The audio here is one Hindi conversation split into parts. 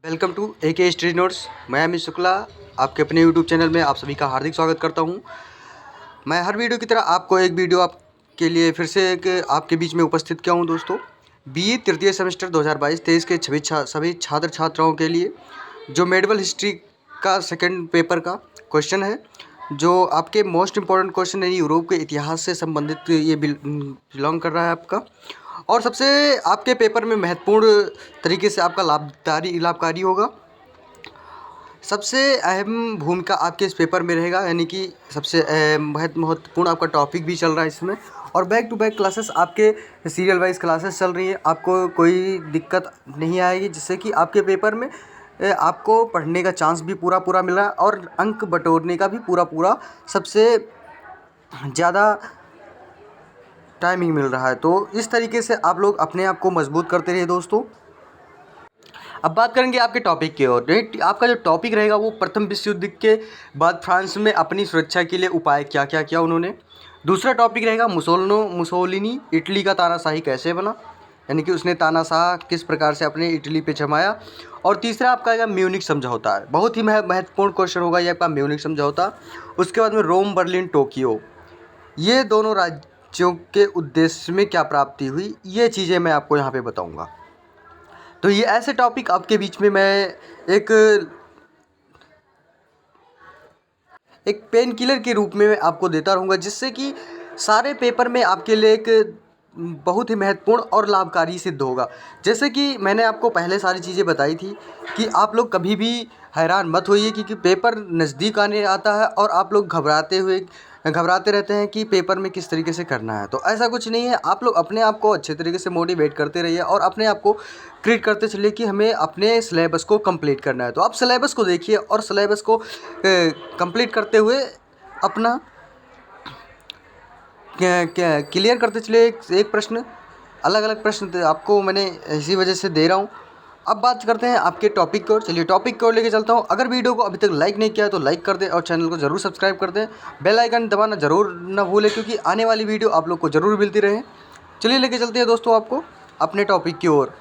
Welcome to AK study notes. मैं अमित शुक्ला आपके अपने यूट्यूब चैनल में आप सभी का हार्दिक स्वागत करता हूं। मैं हर वीडियो की तरह आपको एक वीडियो आपके लिए फिर से एक आपके बीच में उपस्थित किया हूं दोस्तों। BE तृतीय सेमेस्टर 2022-23 के सभी छात्र छात्राओं के लिए जो मेडिवल हिस्ट्री का सेकेंड पेपर का क्वेश्चन है, जो आपके मोस्ट इम्पॉर्टेंट क्वेश्चन है, यूरोप के इतिहास से संबंधित ये बिलोंग कर रहा है आपका, और सबसे आपके पेपर में महत्वपूर्ण तरीके से आपका लाभकारी होगा। सबसे अहम भूमिका आपके इस पेपर में रहेगा, यानी कि सबसे महत्वपूर्ण आपका टॉपिक भी चल रहा है इसमें, और बैक टू बैक क्लासेस आपके सीरियल वाइज क्लासेस चल रही है। आपको कोई दिक्कत नहीं आएगी, जिससे कि आपके पेपर में आपको पढ़ने का चांस भी पूरा मिल रहा है और अंक बटोरने का भी पूरा सबसे ज़्यादा टाइमिंग मिल रहा है। तो इस तरीके से आप लोग अपने आप को मजबूत करते रहिए दोस्तों। अब बात करेंगे आपके टॉपिक की ओर। आपका जो टॉपिक रहेगा वो प्रथम विश्व युद्ध के बाद फ्रांस में अपनी सुरक्षा के लिए उपाय क्या क्या किया उन्होंने। दूसरा टॉपिक रहेगा मुसोलिनी इटली का तानाशाही कैसे बना, यानी कि उसने तानाशाह किस प्रकार से अपने इटली पे जमाया। और तीसरा आपका आएगा म्यूनिख समझौता है, बहुत ही महत्वपूर्ण क्वेश्चन होगा ये आपका म्यूनिख समझौता। उसके बाद में रोम, बर्लिन, टोक्यो, ये दोनों राज्यों के उद्देश्य में क्या प्राप्ति हुई, ये चीज़ें मैं आपको यहाँ पे बताऊँगा। तो ये ऐसे टॉपिक आपके बीच में मैं एक पेन किलर के रूप में मैं आपको देता रहूँगा, जिससे कि सारे पेपर में आपके लिए एक बहुत ही महत्वपूर्ण और लाभकारी सिद्ध होगा। जैसे कि मैंने आपको पहले सारी चीज़ें बताई थी कि आप लोग कभी भी हैरान मत होइए, क्योंकि पेपर नज़दीक आने आता है और आप लोग घबराते रहते हैं कि पेपर में किस तरीके से करना है। तो ऐसा कुछ नहीं है, आप लोग अपने आप को अच्छे तरीके से मोटिवेट करते रहिए और अपने आप को क्रिएट करते चलिए कि हमें अपने सिलेबस को कंप्लीट करना है। तो आप सिलेबस को देखिए और सिलेबस को कंप्लीट करते हुए अपना क्लियर करते चलिए। एक प्रश्न, अलग अलग प्रश्न आपको मैंने इसी वजह से दे रहा हूँ। अब बात करते हैं आपके टॉपिक की ओर। चलिए टॉपिक की ओर लेके चलता हूँ। अगर वीडियो को अभी तक लाइक नहीं किया है तो लाइक कर दें और चैनल को ज़रूर सब्सक्राइब कर दें। बेल आइकन दबाना ज़रूर ना भूलें, क्योंकि आने वाली वीडियो आप लोग को ज़रूर मिलती रहे। चलिए लेके चलते हैं दोस्तों आपको अपने टॉपिक की ओर।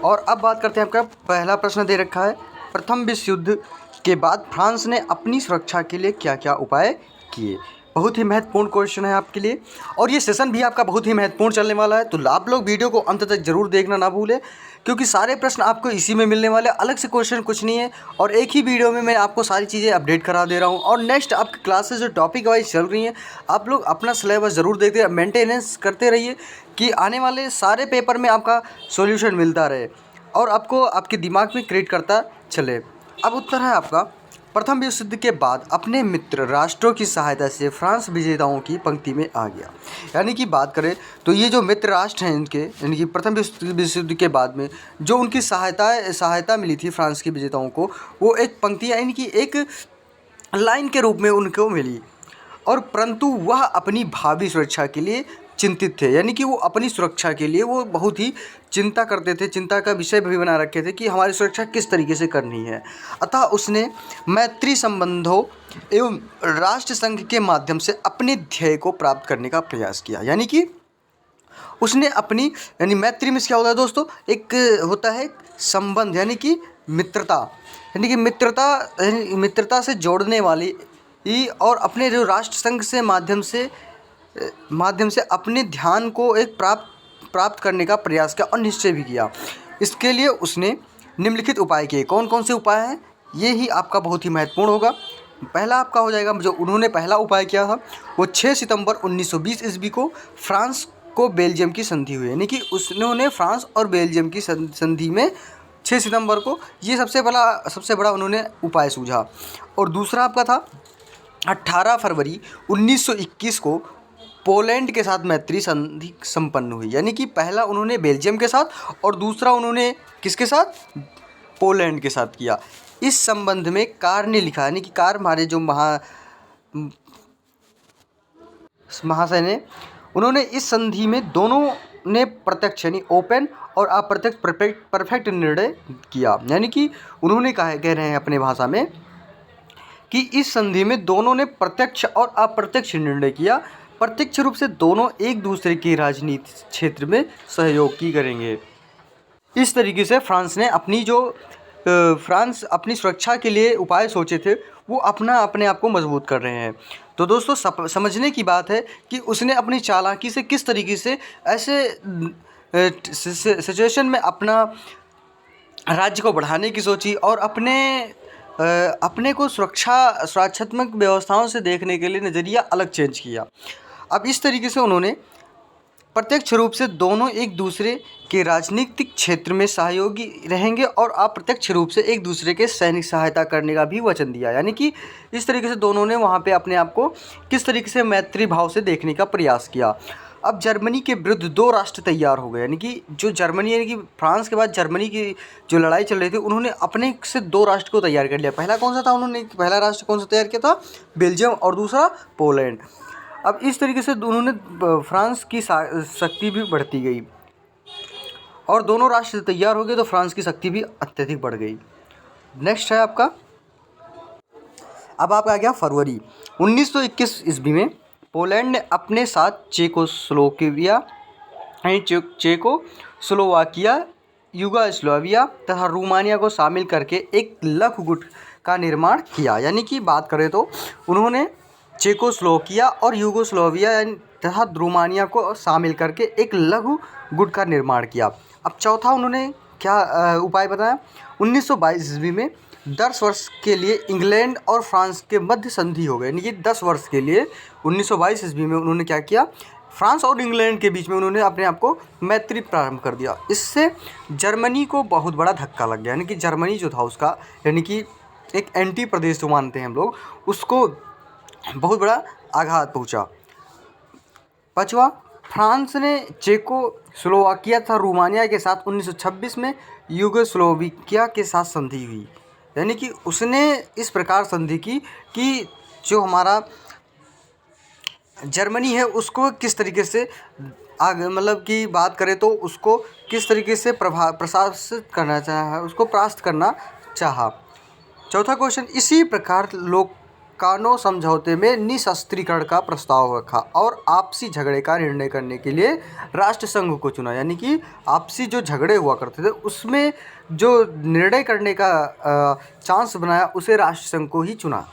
और अब बात करते हैं, आपका पहला प्रश्न दे रखा है, प्रथम विश्व युद्ध के बाद फ्रांस ने अपनी सुरक्षा के लिए क्या क्या उपाय किए। बहुत ही महत्वपूर्ण क्वेश्चन है आपके लिए, और ये सेशन भी आपका बहुत ही महत्वपूर्ण चलने वाला है। तो आप लोग वीडियो को अंत तक जरूर देखना ना भूलें, क्योंकि सारे प्रश्न आपको इसी में मिलने वाले, अलग से क्वेश्चन कुछ नहीं है, और एक ही वीडियो में मैं आपको सारी चीज़ें अपडेट करा दे रहा हूँ। और नेक्स्ट आपकी क्लासेस जो टॉपिक वाइज चल रही हैं, आप लोग अपना सिलेबस ज़रूर देखते रहिए, मेंटेनेंस करते रहिए कि आने वाले सारे पेपर में आपका सॉल्यूशन मिलता रहे और आपको आपके दिमाग में क्रिएट करता चले। अब उत्तर है आपका, प्रथम विश्व युद्ध के बाद अपने मित्र राष्ट्रों की सहायता से फ्रांस विजेताओं की पंक्ति में आ गया। यानी कि बात करें तो ये जो मित्र राष्ट्र हैं इनके, यानी कि प्रथम विश्व युद्ध के बाद में जो उनकी सहायता मिली थी फ्रांस के विजेताओं को, वो एक पंक्ति यानी कि एक लाइन के रूप में उनको मिली, और परंतु वह अपनी भावी सुरक्षा के लिए चिंतित थे। यानी कि वो अपनी सुरक्षा के लिए वो बहुत ही चिंता करते थे, चिंता का विषय भी बना रखे थे कि हमारी सुरक्षा किस तरीके से करनी है। अतः उसने मैत्री संबंधों एवं राष्ट्र संघ के माध्यम से अपने ध्येय को प्राप्त करने का प्रयास किया। यानी कि उसने अपनी, यानी मैत्री में क्या होता है दोस्तों, एक होता है संबंध, यानी कि मित्रता, यानी कि मित्रता से जोड़ने वाली, और अपने जो राष्ट्र संघ से माध्यम से अपने ध्यान को एक प्राप्त करने का प्रयास किया और निश्चय भी किया। इसके लिए उसने निम्नलिखित उपाय किए। कौन कौन से उपाय हैं, ये ही आपका बहुत ही महत्वपूर्ण होगा। पहला आपका हो जाएगा, जो उन्होंने पहला उपाय किया था वो 6 सितंबर 1920 ईस्वी को फ्रांस को बेल्जियम की संधि हुई। यानी कि उन्होंने फ्रांस और बेल्जियम की संधि में 6 सितंबर को ये सबसे बड़ा उन्होंने उपाय सूझा। और दूसरा आपका था 18 फरवरी 1921 को पोलैंड के साथ मैत्री संधि संपन्न हुई। यानी कि पहला उन्होंने बेल्जियम के साथ और दूसरा उन्होंने किसके साथ, पोलैंड के साथ किया। इस संबंध में कार ने लिखा, यानी कि कार हमारे जो महाशय ने, उन्होंने इस संधि में दोनों ने प्रत्यक्ष यानी ओपन और अप्रत्यक्ष परफेक्ट निर्णय किया। यानी कि उन्होंने कह रहे हैं अपने भाषा में कि इस संधि में दोनों ने प्रत्यक्ष और अप्रत्यक्ष निर्णय किया। प्रत्यक्ष रूप से दोनों एक दूसरे के राजनीति क्षेत्र में सहयोग की करेंगे। इस तरीके से फ्रांस ने अपनी जो फ्रांस अपनी सुरक्षा के लिए उपाय सोचे थे वो अपने आप को मजबूत कर रहे हैं। तो दोस्तों समझने की बात है कि उसने अपनी चालाकी से किस तरीके से ऐसे सिचुएशन में अपना राज्य को बढ़ाने की सोची और अपने को सुरक्षात्मक व्यवस्थाओं से देखने के लिए नज़रिया अलग चेंज किया। अब इस तरीके से उन्होंने प्रत्यक्ष रूप से दोनों एक दूसरे के राजनीतिक क्षेत्र में सहयोगी रहेंगे और अप्रत्यक्ष रूप से एक दूसरे के सैनिक सहायता करने का भी वचन दिया। यानी कि इस तरीके से दोनों ने वहाँ पे अपने आप को किस तरीके से मैत्री भाव से देखने का प्रयास किया। अब जर्मनी के विरुद्ध दो राष्ट्र तैयार हो गए, यानी कि जो जर्मनी यानी कि फ्रांस के बाद जर्मनी की जो लड़ाई चल रही थी उन्होंने अपने से दो राष्ट्र को तैयार कर लिया। पहला कौन सा था, पहला राष्ट्र कौन सा तैयार किया था, बेल्जियम, और दूसरा पोलैंड। अब इस तरीके से उन्होंने फ्रांस की शक्ति भी बढ़ती गई और दोनों राष्ट्र तैयार हो गए तो फ्रांस की शक्ति भी अत्यधिक बढ़ गई। नेक्स्ट है आपका, अब आपका आ गया फरवरी 1921 ईस्वी में पोलैंड ने अपने साथ चेकोस्लोवाकिया, युगोस्लाविया तथा रोमानिया को शामिल करके एक लघु गुट का निर्माण किया। यानी कि बात करें तो उन्होंने चेकोस्लोवाकिया और युगोस्लाविया तथा रोमानिया को शामिल करके एक लघु गुट का निर्माण किया। अब चौथा उन्होंने क्या उपाय बताया, 1922 ईस्वी में 10 वर्ष के लिए इंग्लैंड और फ्रांस के मध्य संधि हो गए। यानी कि 10 वर्ष के लिए 1922 ईस्वी में उन्होंने क्या किया, फ्रांस और इंग्लैंड के बीच में उन्होंने अपने आप को मैत्री प्रारंभ कर दिया। इससे जर्मनी को बहुत बड़ा धक्का लग गया। यानी कि जर्मनी जो था उसका, यानी कि एक एंटी प्रदेश जो मानते हैं हम लोग, उसको बहुत बड़ा आघात पहुंचा। पांचवा, फ्रांस ने चेकोस्लोवाकिया तथा रोमानिया के साथ 1926 में युगोस्लाविया के साथ संधि हुई। यानी कि उसने इस प्रकार संधि की कि जो हमारा जर्मनी है उसको किस तरीके से आगे, मतलब कि बात करें तो उसको किस तरीके से प्रशासित करना चाहा, उसको परास्त करना चाहा। चौथा क्वेश्चन, इसी प्रकार लोकानो समझौते में निशस्त्रीकरण का प्रस्ताव रखा और आपसी झगड़े का निर्णय करने के लिए राष्ट्रसंघ को चुना। यानी कि आपसी जो झगड़े हुआ करते थे उसमें जो निर्णय करने का चांस बनाया उसे राष्ट्रसंघ को ही चुना।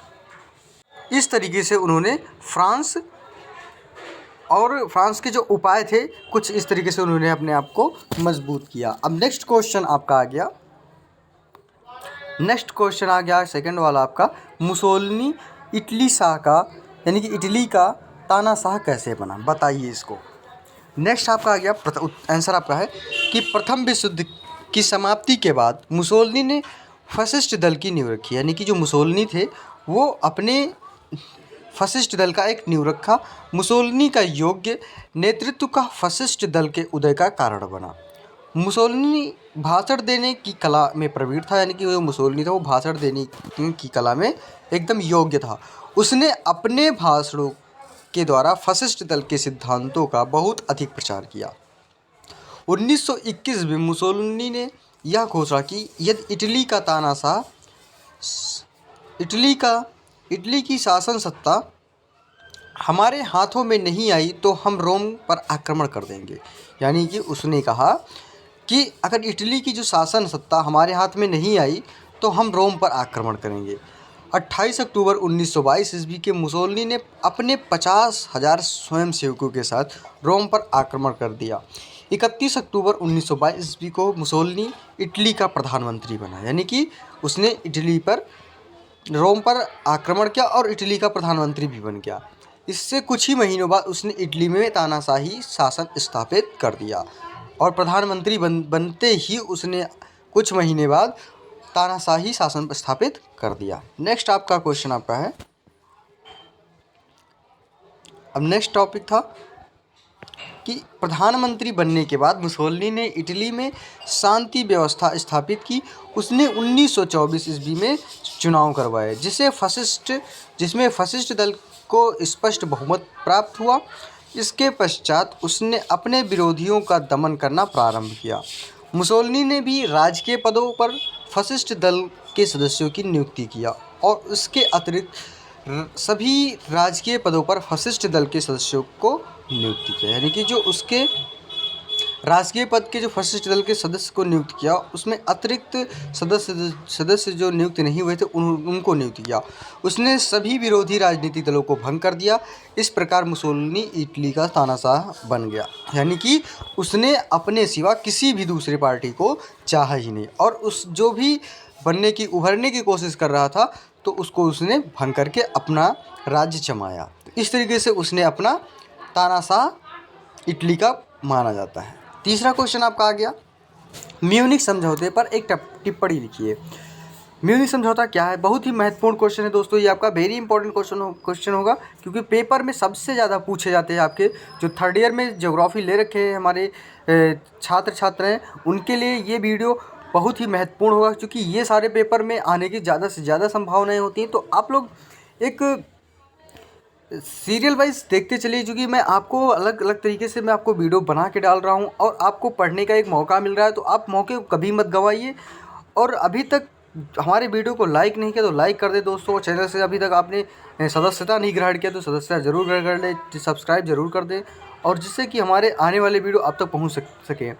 इस तरीके से उन्होंने फ्रांस के जो उपाय थे कुछ इस तरीके से उन्होंने अपने आप को मजबूत किया। अब नेक्स्ट क्वेश्चन आपका आ गया, सेकंड वाला आपका, मुसोलिनी इटली शाह का, यानी कि इटली का तानाशाह कैसे बना, बताइए इसको। नेक्स्ट आपका आ गया, आंसर आपका है कि प्रथम विश्व युद्ध की समाप्ति के बाद मुसोलिनी ने फसिस्ट दल की नींव रखी। यानी कि जो मुसोलिनी थे वो अपने फसिस्ट दल का एक नींव रखा। मुसोलिनी का योग्य नेतृत्व का फसिस्ट दल के उदय का कारण बना। मुसोलिनी भाषण देने की कला में प्रवीण था। यानी कि जो मुसोलिनी था वो भाषण देने की कला में एकदम योग्य था। उसने अपने भाषणों के द्वारा फसिस्ट दल के सिद्धांतों का बहुत अधिक प्रचार किया। 1921 में मुसोलिनी ने यह घोषणा की, यदि इटली की शासन सत्ता हमारे हाथों में नहीं आई तो हम रोम पर आक्रमण कर देंगे। यानी कि उसने कहा कि अगर इटली की जो शासन सत्ता हमारे हाथ में नहीं आई तो हम रोम पर आक्रमण करेंगे। 28 अक्टूबर 1922 ईस्वी के मुसोलिनी ने अपने 50,000 स्वयंसेवकों के साथ रोम पर आक्रमण कर दिया। 31 अक्टूबर 1922 ईस्वी को मुसोलिनी इटली का प्रधानमंत्री बना। यानी कि उसने रोम पर आक्रमण किया और इटली का प्रधानमंत्री भी बन गया। इससे कुछ ही महीनों बाद उसने इटली में तानाशाही शासन स्थापित कर दिया और प्रधानमंत्री बनते ही उसने कुछ महीने बाद तानाशाही शासन स्थापित कर दिया। नेक्स्ट आपका क्वेश्चन आपका है, अब नेक्स्ट टॉपिक था कि प्रधानमंत्री बनने के बाद मुसोलिनी ने इटली में शांति व्यवस्था स्थापित की। उसने 1924 ईस्वी में चुनाव करवाए जिसमें फसिस्ट दल को स्पष्ट बहुमत प्राप्त हुआ। इसके पश्चात उसने अपने विरोधियों का दमन करना प्रारंभ किया। मुसोलिनी ने भी राजकीय पदों पर फसिस्ट दल के सदस्यों की नियुक्ति किया और उसके अतिरिक्त सभी राजकीय पदों पर फसिस्ट दल के सदस्यों को नियुक्ति किया। यानी कि जो उसके राष्ट्रीय पद के जो फशिस्ट दल के सदस्य को नियुक्त किया, उसमें अतिरिक्त सदस्य जो नियुक्त नहीं हुए थे उनको नियुक्त किया। उसने सभी विरोधी राजनीतिक दलों को भंग कर दिया। इस प्रकार मुसोलिनी इटली का तानाशाह बन गया। यानी कि उसने अपने सिवा किसी भी दूसरे पार्टी को चाहा ही नहीं, और उस जो भी उभरने की कोशिश कर रहा था तो उसको उसने भंग करके अपना राज्य जमाया। इस तरीके से उसने अपना तानाशाह इटली का माना जाता है। तीसरा क्वेश्चन आपका आ गया, म्यूनिख समझौते पर एक टिप्पणी लिखिए। म्यूनिख समझौता क्या है? बहुत ही महत्वपूर्ण क्वेश्चन है दोस्तों, ये आपका वेरी इंपॉर्टेंट क्वेश्चन होगा, क्योंकि पेपर में सबसे ज़्यादा पूछे जाते हैं। आपके जो थर्ड ईयर में ज्योग्राफी ले रखे हैं हमारे छात्र हैं, उनके लिए ये वीडियो बहुत ही महत्वपूर्ण होगा, क्योंकि ये सारे पेपर में आने की ज़्यादा से ज़्यादा संभावनाएँ होती हैं। तो आप लोग एक सीरियल वाइज देखते चलिए, क्योंकि मैं आपको अलग अलग तरीके से मैं आपको वीडियो बना के डाल रहा हूं और आपको पढ़ने का एक मौका मिल रहा है, तो आप मौके को कभी मत गंवाइए। और अभी तक हमारे वीडियो को लाइक नहीं किया तो लाइक कर दे दोस्तों, और चैनल से अभी तक आपने सदस्यता नहीं ग्रहण किया तो सदस्यता जरूर ग्रहण कर ले, सब्सक्राइब जरूर कर दे, और जिससे कि हमारे आने वाले वीडियो आप तक पहुँच सके।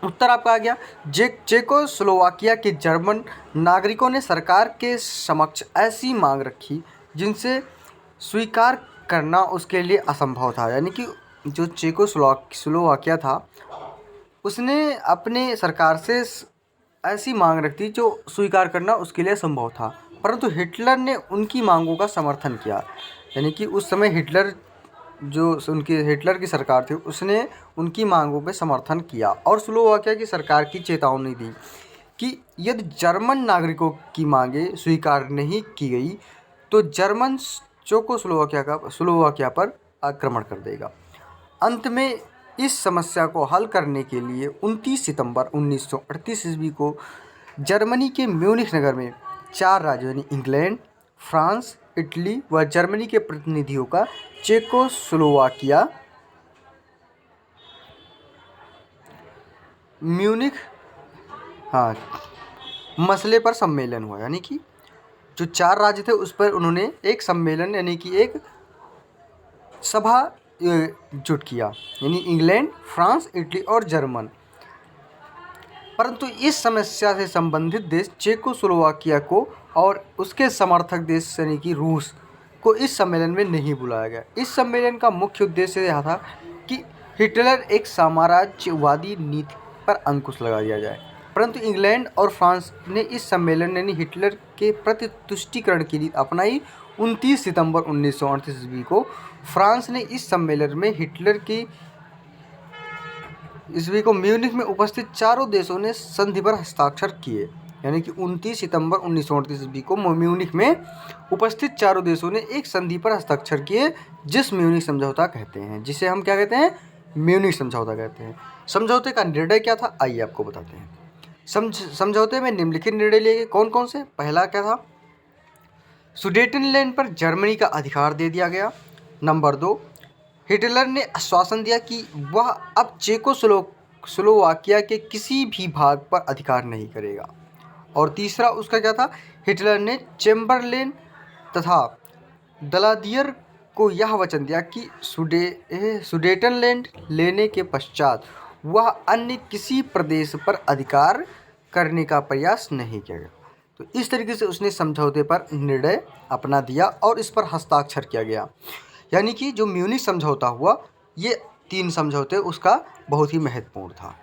उत्तर आपका आ गया, चेकोस्लोवाकिया के जर्मन नागरिकों ने सरकार के समक्ष ऐसी मांग रखी जिनसे स्वीकार करना उसके लिए असंभव था। यानी कि जो चेकोस्लोवाकिया था, उसने अपने सरकार से ऐसी मांग रखी जो स्वीकार करना उसके लिए असंभव था, परंतु हिटलर ने उनकी मांगों का समर्थन किया। यानी कि उस समय हिटलर की सरकार थी, उसने उनकी मांगों पे समर्थन किया और स्लोवाकिया की सरकार की चेतावनी दी कि यदि जर्मन नागरिकों की मांगें स्वीकार नहीं की गई तो जर्मन स्लोवाकिया पर आक्रमण कर देगा। अंत में इस समस्या को हल करने के लिए 29 सितंबर 1938 ईस्वी को जर्मनी के म्यूनिख नगर में 4 राज्यों यानी इंग्लैंड, फ्रांस, इटली व जर्मनी के प्रतिनिधियों का चेकोस्लोवाकिया म्यूनिख मसले पर सम्मेलन हुआ। यानी कि जो 4 राज्य थे उस पर उन्होंने एक सम्मेलन यानी कि एक सभा जुट किया, यानी इंग्लैंड, फ्रांस, इटली और जर्मन। परंतु इस समस्या से संबंधित देश चेकोस्लोवाकिया को और उसके समर्थक देश यानी कि रूस को इस सम्मेलन में नहीं बुलाया गया। इस सम्मेलन का मुख्य उद्देश्य यह था कि हिटलर एक साम्राज्यवादी नीति पर अंकुश लगा दिया जाए। परंतु इंग्लैंड और फ्रांस ने इस सम्मेलन यानी हिटलर के प्रति तुष्टीकरण की नीति अपनाई। 29 सितंबर 1938 ईस्वी को फ्रांस ने इस सम्मेलन में हिटलर की म्यूनिख में उपस्थित चारों देशों ने संधि पर हस्ताक्षर किए। यानी कि 29 सितंबर 1938 ईस्वी को म्यूनिख में उपस्थित चारों देशों ने एक संधि पर हस्ताक्षर किए, जिस म्यूनिख समझौता कहते हैं, जिसे हम क्या कहते हैं? म्यूनिख समझौता कहते हैं। समझौते का निर्णय क्या था, आइए आपको बताते हैं। समझौते में निम्नलिखित निर्णय लिए गए। कौन कौन से? पहला क्या था? सुडेटनलैंड पर जर्मनी का अधिकार दे दिया गया। नंबर 2, हिटलर ने आश्वासन दिया कि वह अब चेकोस्लोवाकिया के किसी भी भाग पर अधिकार नहीं करेगा। और तीसरा उसका क्या था? हिटलर ने चेम्बरलेन तथा दलादियर को यह वचन दिया कि सुडेटनलैंड लेने के पश्चात वह अन्य किसी प्रदेश पर अधिकार करने का प्रयास नहीं किया। तो इस तरीके से उसने समझौते पर निर्णय अपना दिया और इस पर हस्ताक्षर किया गया। यानी कि जो म्यूनिख समझौता हुआ, ये 3 समझौते उसका बहुत ही महत्वपूर्ण था।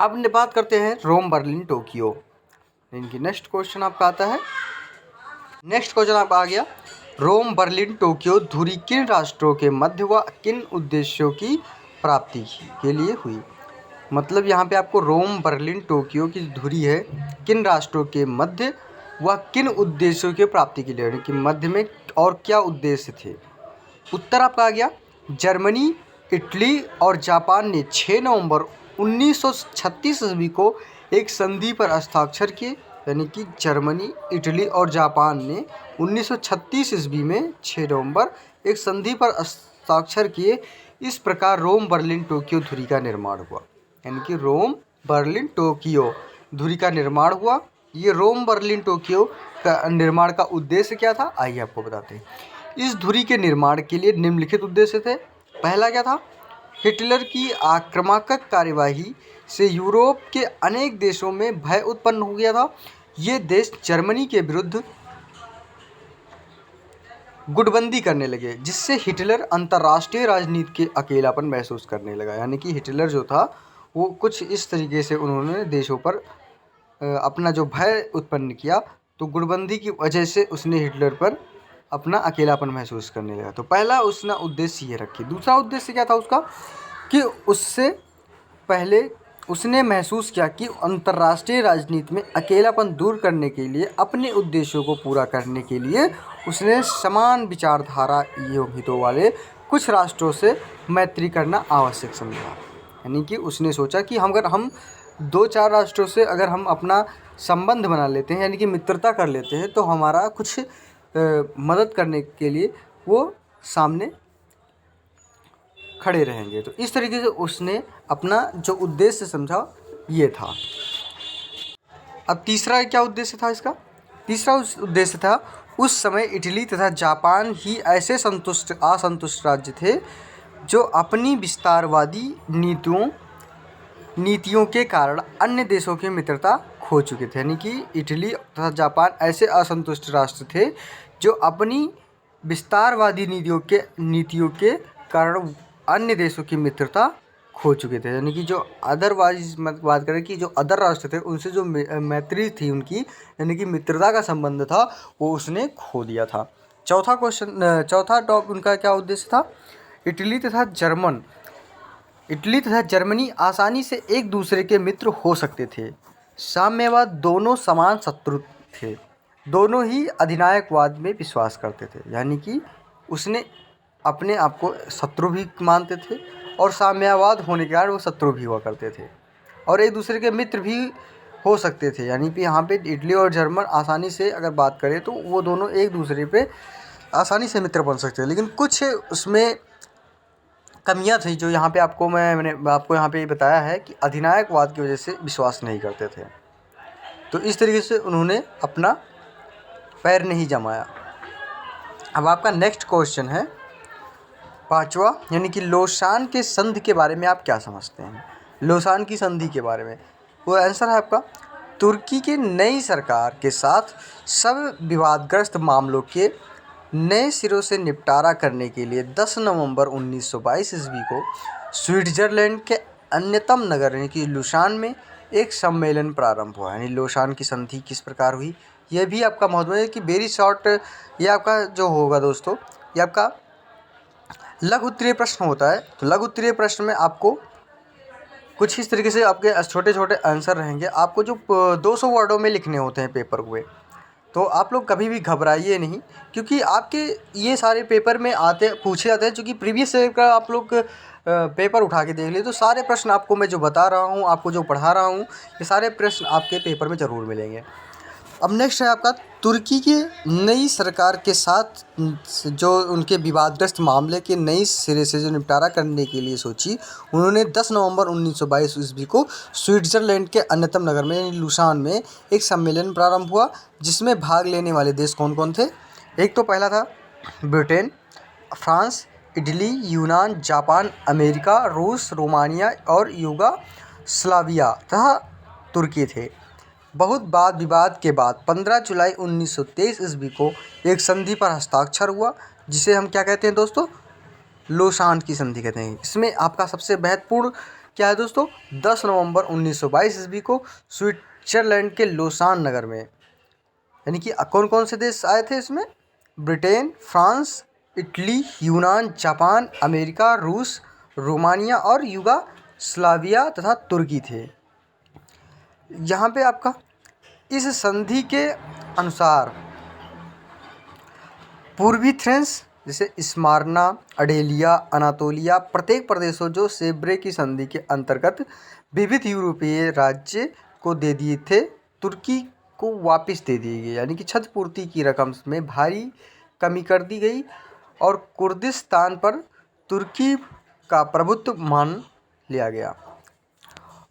अब बात करते हैं रोम, बर्लिन, टोक्यो। इनकी नेक्स्ट क्वेश्चन आपका आता है। नेक्स्ट क्वेश्चन आपका आ गया, रोम, बर्लिन, टोक्यो धुरी किन राष्ट्रों के मध्य व किन उद्देश्यों की प्राप्ति के लिए हुई? मतलब यहाँ पे आपको रोम, बर्लिन, टोक्यो की धुरी है किन राष्ट्रों के मध्य व किन उद्देश्यों की प्राप्ति के लिए, यानी कि मध्य में और क्या उद्देश्य थे? उत्तर आपका आ गया, जर्मनी, इटली और जापान ने 6 नवंबर 1936 ईस्वी को एक संधि पर हस्ताक्षर किए। यानी कि जर्मनी, इटली और जापान ने 1936 ईस्वी में 6 नवंबर एक संधि पर हस्ताक्षर किए। इस प्रकार रोम, बर्लिन, टोक्यो धुरी का निर्माण हुआ। यानी कि रोम, बर्लिन, टोक्यो धुरी का निर्माण हुआ। ये रोम, बर्लिन, टोक्यो का निर्माण का उद्देश्य क्या था, आइए आपको बताते हैं। इस धुरी के निर्माण के लिए निम्नलिखित उद्देश्य थे। पहला क्या था? हिटलर की आक्रामक कार्यवाही से यूरोप के अनेक देशों में भय उत्पन्न हो गया था। ये देश जर्मनी के विरुद्ध गुटबंदी करने लगे, जिससे हिटलर अंतर्राष्ट्रीय राजनीति के अकेलापन महसूस करने लगा। यानी कि हिटलर जो था वो कुछ इस तरीके से उन्होंने देशों पर अपना जो भय उत्पन्न किया, तो गुटबंदी की वजह से उसने हिटलर पर अपना अकेलापन महसूस करने लगा। तो पहला उसने उद्देश्य ये रखी। दूसरा उद्देश्य क्या था उसका, कि उससे पहले उसने महसूस किया कि अंतर्राष्ट्रीय राजनीति में अकेलापन दूर करने के लिए, अपने उद्देश्यों को पूरा करने के लिए उसने समान विचारधारा एवं हितों वाले कुछ राष्ट्रों से मैत्री करना आवश्यक समझा। यानी कि उसने सोचा कि अगर हम 2-4 राष्ट्रों से अगर हम अपना संबंध बना लेते हैं, यानी कि मित्रता कर लेते हैं, तो हमारा कुछ मदद करने के लिए वो सामने खड़े रहेंगे। तो इस तरीके से उसने अपना जो उद्देश्य समझा ये था। अब तीसरा क्या उद्देश्य था इसका? तीसरा उद्देश्य था, उस समय इटली तथा जापान ही ऐसे असंतुष्ट राज्य थे जो अपनी विस्तारवादी नीतियों के कारण अन्य देशों की मित्रता खो चुके थे। यानी कि इटली तथा जापान ऐसे असंतुष्ट राष्ट्र थे जो अपनी विस्तारवादी नीतियों के कारण अन्य देशों की मित्रता खो चुके थे। यानी कि जो अदरवाइज बात करें कि जो अदर राष्ट्र थे उनसे जो मैत्री थी उनकी, यानी कि मित्रता का संबंध था, वो उसने खो दिया था। चौथा टॉप उनका क्या उद्देश्य था? इटली तथा जर्मनी आसानी से एक दूसरे के मित्र हो सकते थे। साम्यवाद दोनों समान शत्रु थे, दोनों ही अधिनायकवाद में विश्वास करते थे। यानी कि उसने अपने आप को शत्रु भी मानते थे और साम्यवाद होने के कारण वो शत्रु भी हुआ करते थे और एक दूसरे के मित्र भी हो सकते थे। यानी कि यहाँ पे इटली और जर्मन आसानी से अगर बात करें तो वो दोनों एक दूसरे पे आसानी से मित्र बन सकते थे, लेकिन कुछ उसमें कमियां थी जो यहाँ पे मैंने आपको यहाँ पे बताया है कि अधिनायकवाद की वजह से विश्वास नहीं करते थे। तो इस तरीके से उन्होंने अपना पैर नहीं जमाया। अब आपका नेक्स्ट क्वेश्चन है 5वां, यानी कि लोसान के संधि के बारे में आप क्या समझते हैं? लोसान की संधि के बारे में वो आंसर है आपका, तुर्की के नई सरकार के साथ सब विवादग्रस्त मामलों के नए सिरों से निपटारा करने के लिए 10 नवंबर 1922 ईस्वी को स्विट्जरलैंड के अन्यतम नगर यानी कि लुसान में एक सम्मेलन प्रारंभ हुआ। यानी लोसान की संधि किस प्रकार हुई, यह भी आपका महत्व है कि वेरी शॉर्ट ये आपका जो होगा दोस्तों, ये आपका लघु उत्तरीय प्रश्न होता है। तो लघु उत्तरीय प्रश्न में आपको कुछ इस तरीके से आपके छोटे छोटे आंसर रहेंगे, आपको जो 200 वर्डों में लिखने होते हैं पेपर हुए। तो आप लोग कभी भी घबराइए नहीं, क्योंकि आपके ये सारे पेपर में पूछे जाते हैं। चूँकि प्रीवियस ईयर का आप लोग पेपर उठा के देख लिए तो सारे प्रश्न आपको मैं जो बता रहा हूँ, आपको जो पढ़ा रहा हूँ, ये सारे प्रश्न आपके पेपर में ज़रूर मिलेंगे। अब नेक्स्ट है आपका, तुर्की के नई सरकार के साथ जो उनके विवादग्रस्त मामले के नई सिरे से जो निपटारा करने के लिए सोची, उन्होंने 10 नवंबर 1922 ईस्वी को स्विट्जरलैंड के अन्यतम नगर में यानी लुसान में एक सम्मेलन प्रारंभ हुआ, जिसमें भाग लेने वाले देश कौन कौन थे? एक तो पहला था ब्रिटेन, फ्रांस, इटली, यूनान, जापान, अमेरिका, रूस, रोमानिया और युगोस्लाविया तथा तुर्की थे। बहुत वाद विवाद के बाद 15 जुलाई 1923 ईस्वी को एक संधि पर हस्ताक्षर हुआ, जिसे हम क्या कहते हैं दोस्तों? लोसान की संधि कहते हैं। इसमें आपका सबसे महत्वपूर्ण क्या है दोस्तों? 10 नवंबर 1922 ईस्वी को स्विट्जरलैंड के लोसान नगर में, यानी कि कौन कौन से देश आए थे इसमें? ब्रिटेन, फ्रांस, इटली, यूनान, जापान, अमेरिका, रूस, रोमानिया और युगोस्लाविया तथा तुर्की थे। यहाँ पे आपका इस संधि के अनुसार पूर्वी थ्रेस जैसे स्मार्ना, अडेलिया, अनातोलिया प्रत्येक प्रदेशों जो सेब्रे की संधि के अंतर्गत विविध यूरोपीय राज्य को दे दिए थे, तुर्की को वापस दे दिए गए। यानी कि क्षतिपूर्ति की रकम में भारी कमी कर दी गई और कुर्दिस्तान पर तुर्की का प्रभुत्व मान लिया गया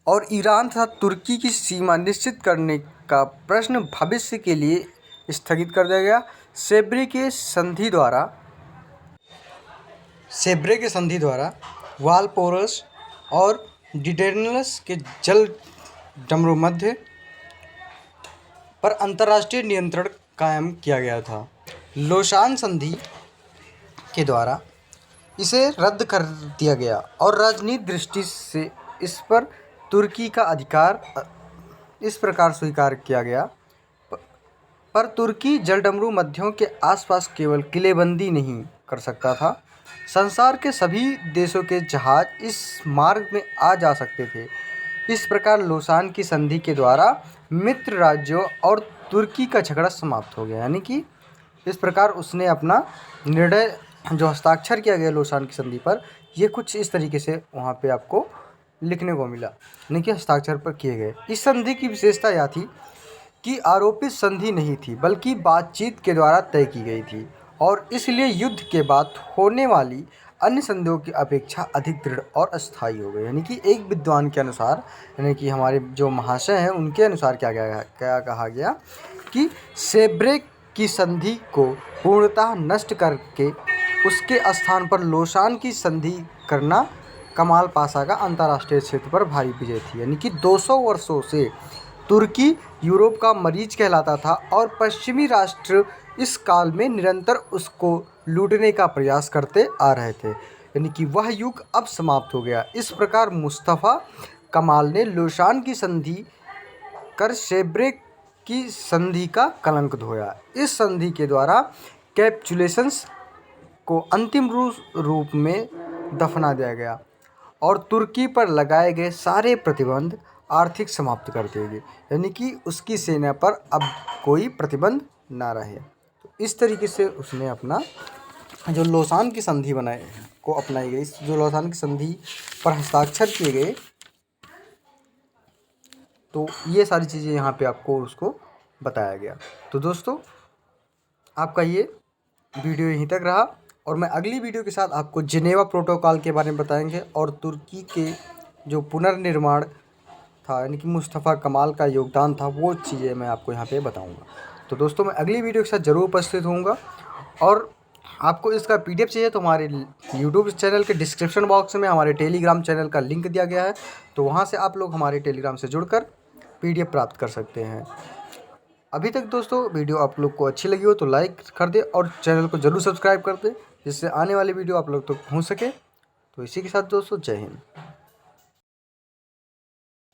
और ईरान तथा तुर्की की सीमा निश्चित करने का प्रश्न भविष्य के लिए स्थगित कर दिया गया। सेब्रे के संधि द्वारा वालपोरस और डिडेनस के जल डमरू मध्य पर अंतर्राष्ट्रीय नियंत्रण कायम किया गया था। लोसान संधि के द्वारा इसे रद्द कर दिया गया और राजनीतिक दृष्टि से इस पर तुर्की का अधिकार इस प्रकार स्वीकार किया गया। पर तुर्की जलडमरू मध्यों के आसपास केवल किलेबंदी नहीं कर सकता था, संसार के सभी देशों के जहाज इस मार्ग में आ जा सकते थे। इस प्रकार लोसान की संधि के द्वारा मित्र राज्यों और तुर्की का झगड़ा समाप्त हो गया। यानी कि इस प्रकार उसने अपना निर्णय जो हस्ताक्षर किया गया लोसान की संधि पर, ये कुछ इस तरीके से वहाँ पे आपको लिखने को मिला, यानी कि हस्ताक्षर पर किए गए। इस संधि की विशेषता यह थी कि आरोपित संधि नहीं थी बल्कि बातचीत के द्वारा तय की गई थी और इसलिए युद्ध के बाद होने वाली अन्य संधियों की अपेक्षा अधिक दृढ़ और अस्थायी हो गई। यानी कि एक विद्वान के अनुसार, यानी कि हमारे जो महाशय हैं उनके अनुसार क्या कहा गया कि सेब्रेक की संधि को पूर्णतः नष्ट करके उसके स्थान पर लोसान की संधि करना कमाल पाशा का अंतर्राष्ट्रीय क्षेत्र पर भारी विजय थी। यानी कि 200 वर्षों से तुर्की यूरोप का मरीज कहलाता था और पश्चिमी राष्ट्र इस काल में निरंतर उसको लूटने का प्रयास करते आ रहे थे। यानी कि वह युग अब समाप्त हो गया। इस प्रकार मुस्तफ़ा कमाल ने लोसान की संधि कर सेब्रेक की संधि का कलंक धोया। इस संधि के द्वारा कैप्चुलेशंस को अंतिम रूप में दफना दिया गया और तुर्की पर लगाए गए सारे प्रतिबंध आर्थिक समाप्त कर दिए गए। यानी कि उसकी सेना पर अब कोई प्रतिबंध ना रहे। तो इस तरीके से उसने अपना जो लोसान की संधि बनाए को अपनाई गई। जो लोसान की संधि पर हस्ताक्षर किए गए, तो ये सारी चीज़ें यहाँ पे आपको उसको बताया गया। तो दोस्तों, आपका ये वीडियो यहीं तक रहा और मैं अगली वीडियो के साथ आपको जिनेवा प्रोटोकॉल के बारे में बताएंगे और तुर्की के जो पुनर्निर्माण था, यानी कि मुस्तफ़ा कमाल का योगदान था, वो चीज़ें मैं आपको यहाँ पे बताऊँगा। तो दोस्तों, मैं अगली वीडियो के साथ ज़रूर उपस्थित होऊंगा और आपको इसका PDF चाहिए तो हमारे यूट्यूब चैनल के डिस्क्रिप्शन बॉक्स में हमारे टेलीग्राम चैनल का लिंक दिया गया है, तो वहाँ से आप लोग हमारे टेलीग्राम से जुड़कर PDF प्राप्त कर सकते हैं। अभी तक दोस्तों वीडियो आप लोग को अच्छी लगी हो तो लाइक कर दे और चैनल को ज़रूर सब्सक्राइब कर दे, जिससे आने वाली वीडियो आप लोग तक पहुँच सके। तो इसी के साथ दोस्तों, जय हिंद।